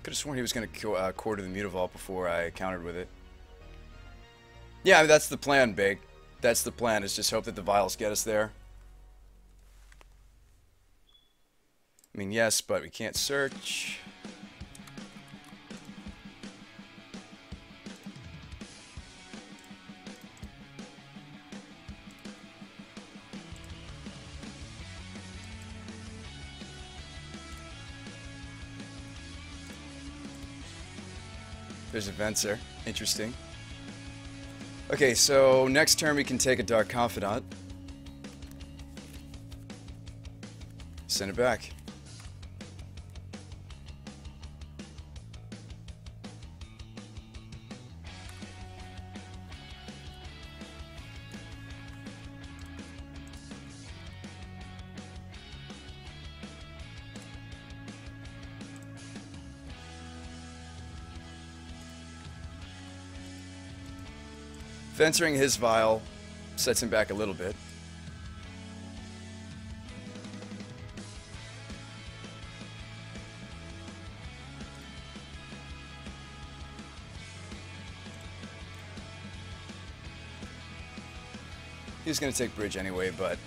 Could have sworn he was going to quarter the Mutavault before I countered with it. Yeah, I mean, that's the plan, Bake. That's the plan, is just hope that the vials get us there. I mean, yes, but we can't search. There's a Venser. Interesting. Okay, so next turn we can take a Dark Confidant. Send it back. Venturing his vial sets him back a little bit. He's going to take bridge anyway, but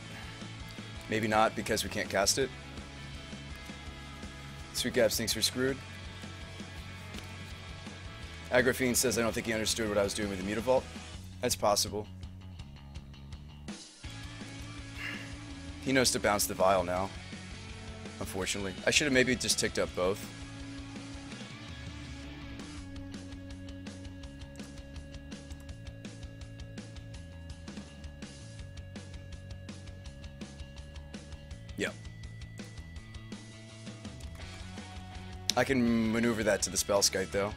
maybe not because we can't cast it. Sweet Gaps thinks we're screwed. Agrafine says I don't think he understood what I was doing with the Mutavault. That's possible. He knows to bounce the vial now, unfortunately. I should have maybe just ticked up both. Yep. I can maneuver that to the Spellskite, though.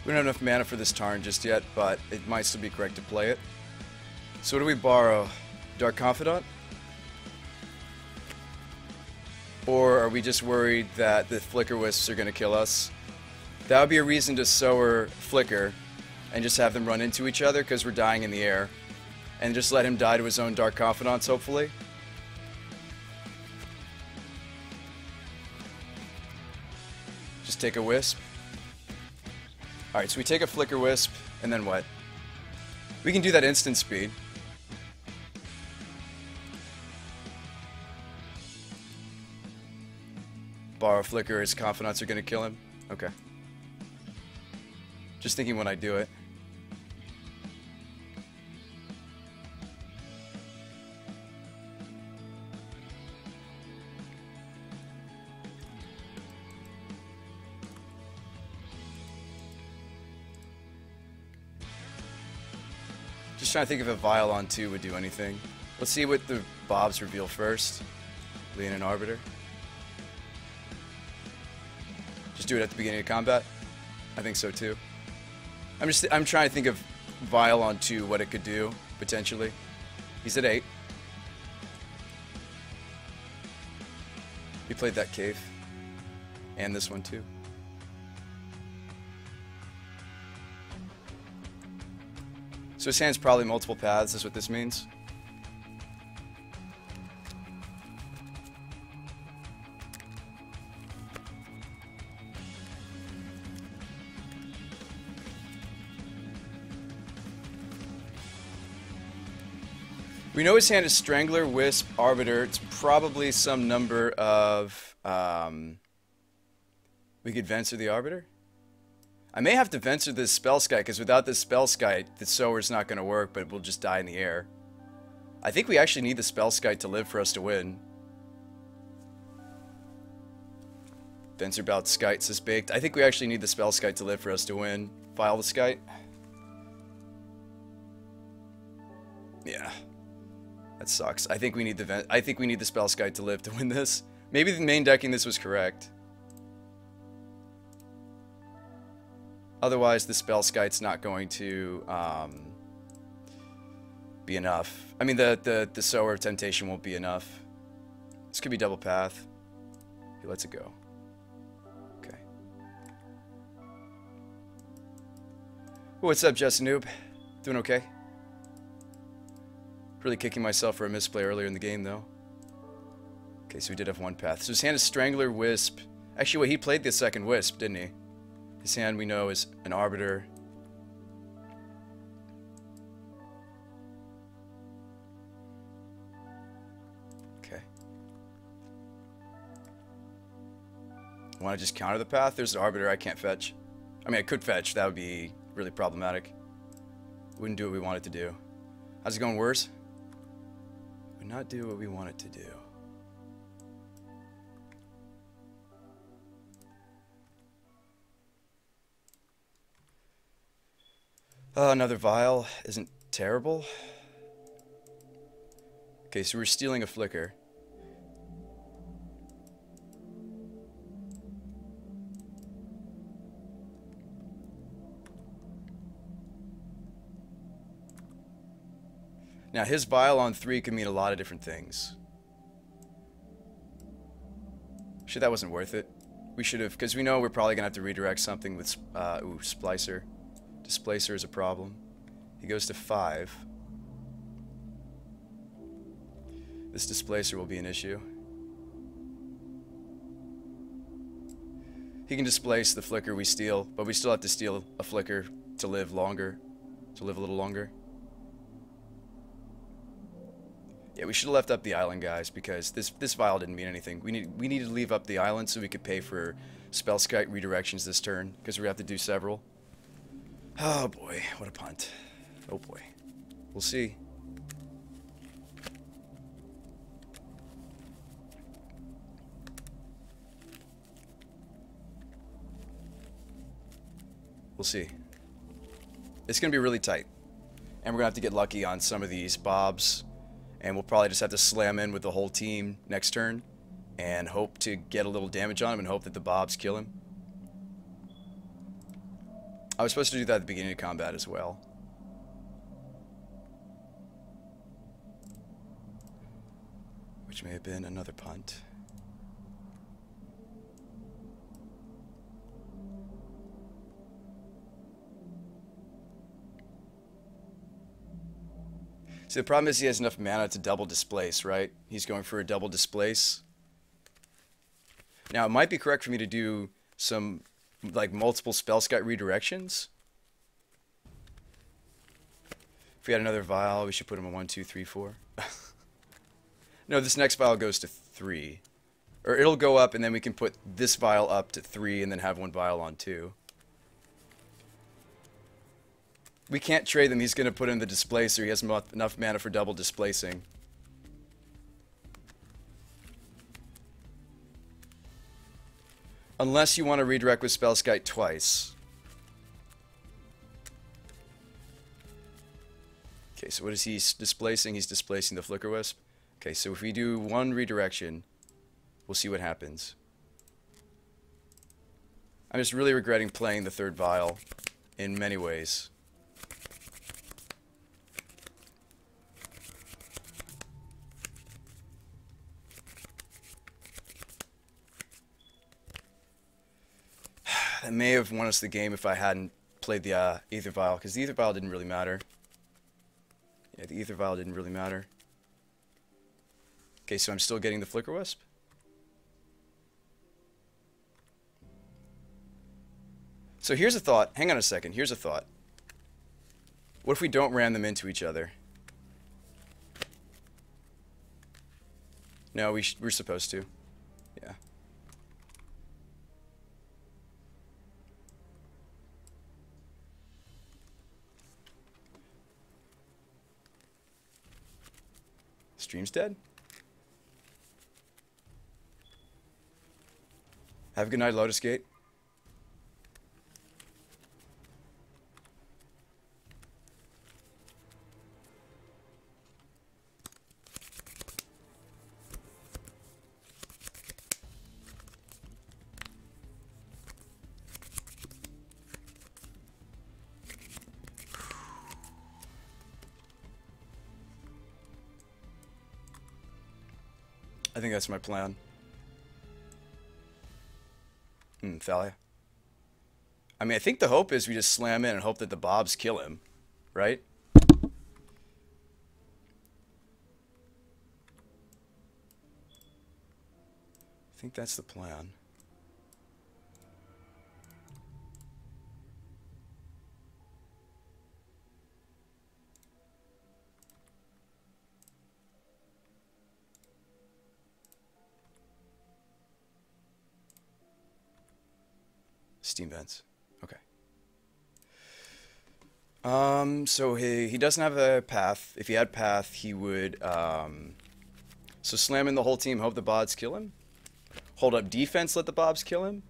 We don't have enough mana for this Tarn just yet, but it might still be correct to play it. So what do we borrow? Dark Confidant? Or are we just worried that the Flicker Wisps are going to kill us? That would be a reason to Sower Flicker and just have them run into each other because we're dying in the air. And just let him die to his own Dark Confidants, hopefully. Just take a Wisp. Alright, so we take a Flicker Wisp, and then what? We can do that instant speed. Borrow Flicker, his Confidants are going to kill him? Okay. Just thinking when I do it. Just trying to think if a Vial on 2 would do anything. Let's see what the Bobs reveal first. Lean and Arbiter. Just do it at the beginning of combat? I think so too. I'm trying to think of Vial on 2, what it could do, potentially. He's at 8. He played that cave. And this one too. So his hand's probably multiple paths, is what this means. We know his hand is Strangler, Wisp, Arbiter. It's probably some number of... we could Venser the Arbiter? I may have to Venser this Spellskite, because without this Spellskite, the Sower's not going to work, but we'll just die in the air. I think we actually need the Spellskite to live for us to win. Venser Bout Skite says baked. I think we actually need the Spellskite to live for us to win. File the Skite. Yeah. That sucks. I think we need the Spellskite to live to win this. Maybe the main decking this was correct. Otherwise, the Spellskite's not going to be enough. I mean, the Sower of Temptation won't be enough. This could be double path. He lets it go. Okay. What's up, Justin Noob? Doing okay? Really kicking myself for a misplay earlier in the game, though. Okay, so we did have one path. So his hand is Strangler, Wisp. Actually, wait, he played the second Wisp, didn't he? His hand, we know, is an Arbiter. Okay. Want to just counter the path? There's an Arbiter I can't fetch. I mean, I could fetch. That would be really problematic. Wouldn't do what we want it to do. How's it going, worse? Would not do what we want it to do. Another vial isn't terrible. Okay, so we're stealing a flicker. Now, his vial on 3 could mean a lot of different things. Shit, that wasn't worth it. We should have, because we know we're probably going to have to redirect something with, Splicer. Displacer is a problem. He goes to 5. This Displacer will be an issue. He can displace the flicker we steal, but we still have to steal a flicker to live longer. To live a little longer. Yeah, we should have left up the island, guys, because this vial didn't mean anything. We needed to leave up the island so we could pay for Spellskite redirections this turn, because we have to do several. Oh boy, what a punt. Oh boy. We'll see. We'll see. It's going to be really tight. And we're going to have to get lucky on some of these bobs. And we'll probably just have to slam in with the whole team next turn. And hope to get a little damage on him and hope that the bobs kill him. I was supposed to do that at the beginning of combat as well. Which may have been another punt. See, the problem is he has enough mana to double displace, right? He's going for a double displace. Now, it might be correct for me to do some like multiple Spellskite redirections. If we had another vial, we should put him on 1, 2, 3, 4. No, this next vial goes to 3. Or it'll go up and then we can put this vial up to 3 and then have one vial on 2. We can't trade them. He's going to put in the displacer. He has enough mana for double displacing. Unless you want to redirect with Spellskite twice. Okay, so what is he displacing? He's displacing the Flicker Wisp. Okay, so if we do one redirection, we'll see what happens. I'm just really regretting playing the third vial in many ways. That may have won us the game if I hadn't played the Ether Vial, because the Ether Vial didn't really matter. Yeah, the Ether Vial didn't really matter. Okay, so I'm still getting the Flicker Wisp. So here's a thought. Hang on a second. Here's a thought. What if we don't ram them into each other? No, we're supposed to. Yeah. Stream's dead. Have a good night, Lotus Gate. I think that's my plan. Thalia. I mean, I think the hope is we just slam in and hope that the Bobs kill him, right? I think that's the plan. Steam vents. Okay. So he doesn't have a path. If he had path, he would, so slam in the whole team, hope the Bobs kill him? Hold up defense, let the Bobs kill him?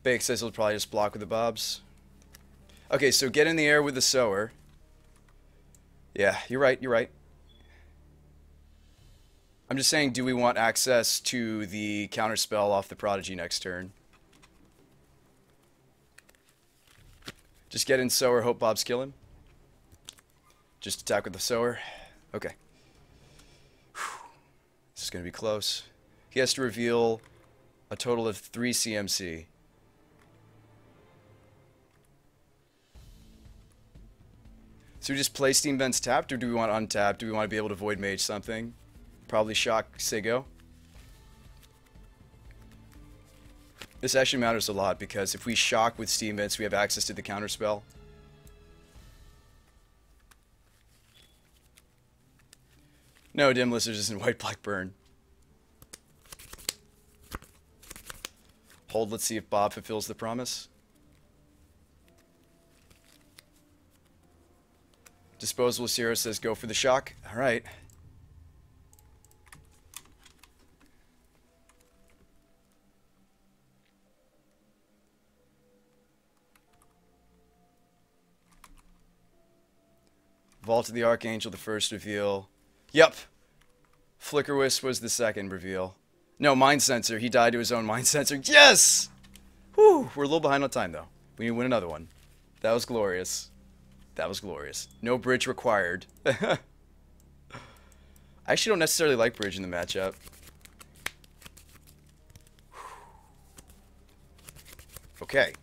Bake says he'll probably just block with the Bobs. Okay, so get in the air with the sower. Yeah, you're right, you're right. I'm just saying, do we want access to the counterspell off the Prodigy next turn? Just get in sower, hope Bobs kill him? Just attack with the sower? Okay. This is going to be close. He has to reveal a total of 3 CMC. So we just play Steam Vents tapped, or do we want untapped? Do we want to be able to Void Mage something? Probably shock Sego. This actually matters a lot, because if we shock with Steam Vents, we have access to the counterspell. No, Dim Lizards isn't White Black Burn. Hold, let's see if Bob fulfills the promise. Disposable Zero says go for the shock. Alright. Vault of the Archangel, the first reveal. Yep. Flicker Wisp was the second reveal. No, Mind Sensor. He died to his own Mind Sensor. Yes! Whew. We're a little behind on time, though. We need to win another one. That was glorious. That was glorious. No bridge required. I actually don't necessarily like bridge in the matchup. Okay.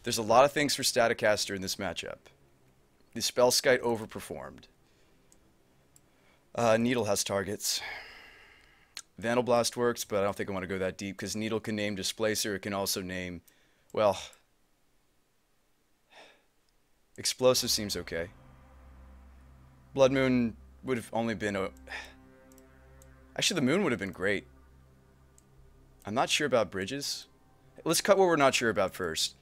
There's a lot of things for Staticaster in this matchup. The Spellskite overperformed. Needle has targets. Vandal Blast works, but I don't think I want to go that deep, because Needle can name Displacer. It can also name, well, Explosive seems okay. Blood Moon would have only been a... Actually, the Moon would have been great. I'm not sure about bridges. Let's cut what we're not sure about first.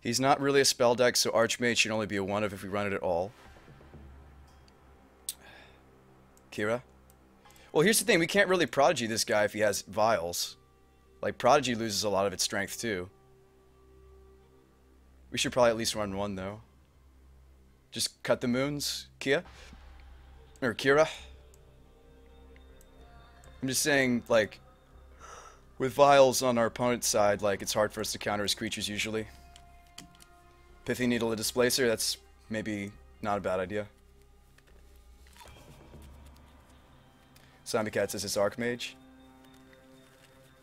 He's not really a spell deck, so Archmage should only be a 1 of if we run it at all. Kira? Well, here's the thing. We can't really Prodigy this guy if he has Vials. Like, Prodigy loses a lot of its strength, too. We should probably at least run 1, though. Just cut the moons, Kia? Or Kira? I'm just saying, like, with Vials on our opponent's side, like, it's hard for us to counter his creatures usually. Pithy Needle a Displacer, that's maybe not a bad idea. Zombie Cat says it's Archmage.